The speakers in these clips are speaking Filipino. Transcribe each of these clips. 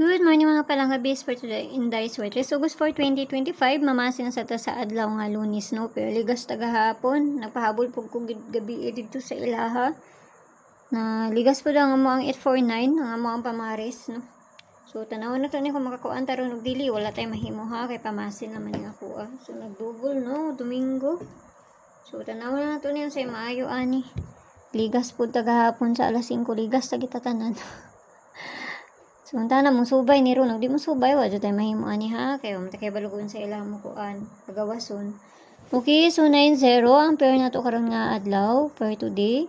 Good morning mga palangabis for today in Dice Weather. So, August 4, 2025, mamasin sa ta sa adlaw nga Lunes, no? Pero ligas tagahapon, nagpahabol po kong gabi dito sa ilaha. Na ligas po daw nga mo ang 849, nga mo ang pamaris, no? So, tanaw na to ni kung makakuan taron og dili, wala tay mahimo ha, kay pamasin naman nga ako ah. So, nagdugol, no? Domingo. So, tanaw na to niya sa maayo ani. Ligas po tagahapon sa alas 5, ligas ta kita tanan. So, na mong subay ni Ron. Di mo subay, wadyo tayo mahimo ani ha. Kaya mo tayo balugon sa ilang mo kuan. Pagawason. Okay, so 9-0. Ang pair na to karon nga adlaw. Per today.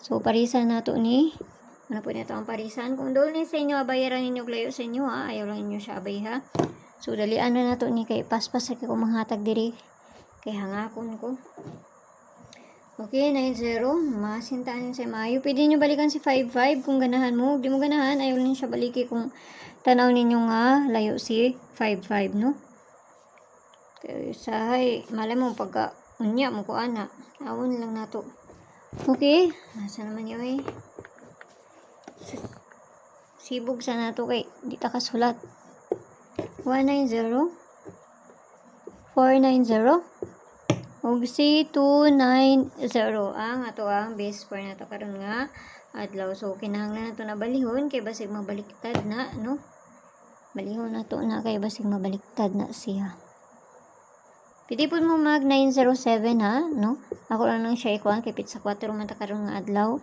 So, parisan na to ni. Ano po nito ang parisan. Kung doon ni sa inyo, bayaran ninyo layo sa inyo ha. Ayaw lang inyo siya abay ha. So, dalian na to ni. Kay paspas kay kung manghatag diri. Kay hangakon ko. Okay, 9-0. Masintaan yun sa Mayo. Pwede nyo balikan si 5-5 kung ganahan mo. Di mo ganahan, ayaw lang siya baliki kung tanaw ninyo nga layo si 5-5, no? Okay, sahay, malay mo pagka unya mo ko ana. Awon lang nato. Okay, nasa naman yun eh. Sibog sa nato kay di ta kasulat. 190 490 og si 290 ang ato ang base for nato karon nga adlaw. So kinahanglan nato na balihon kay basig mabaliktad na, no? Balihon nato na kay basig mabaliktad na siya. Pwede po mo mag 907 ha, no? Ako lang nang siya ikuan kay pizza 4 man ta karon nga adlaw.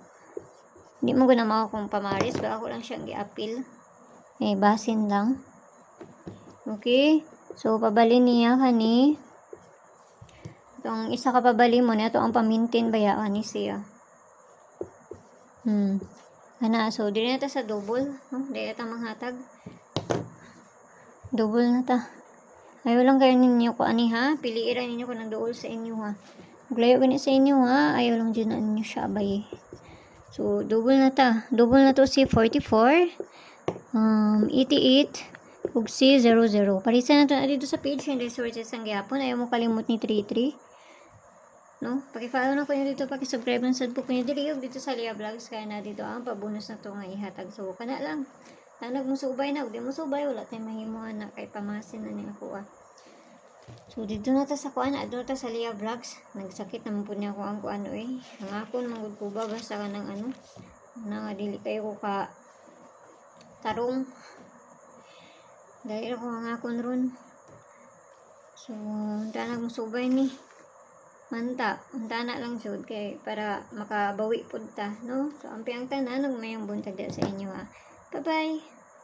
Hindi mo guna mako kung pamaris, pero ako lang siyang gi-appeal. Eh basin lang. Okay? So pabalin niya kani itong isa ka pabali mo na ito ang pamintin bayaan ni siya. Ana, so dili na ta sa double, no? Dili ta manghatag. Double na ta. Ayaw lang kayo ninyo ko ani ha. Piliiran ninyo ko ng double sa inyo ha. Maglayo gani sa inyo ha. Ayaw lang dyan na ninyo siya abay. So double na ta. Double na to si 44. 88. Ug si 00. Parisan na to na dito sa page. Hindi sources ang gyapon. Ayaw mo kalimut ni 33. No? Paki-follow na ko nyo dito, paki-subscribe ng sad po ko nyo dito sa Lia Vlogs, kaya na dito ang pabonus na to nga ihatag. So, kana lang. Tanag mo subay na, di mo subay, wala tayong mahimuhan na kay pamasin na niya ako ah. So, dito na ta sa kuan, adto na ta sa Lia Vlogs. Nagsakit naman po niya ako ang kuano eh. Hangakon, manggod ko ba, basta ka ng ano, na dili kayo ko ka tarong. Dahil ako hangakon ron. So, tanag mo subay ni. Manta na lang jud kay para makabawi pud ta, no? So ampi ang tanan ug mayong buntag sa inyo ha. Bye bye.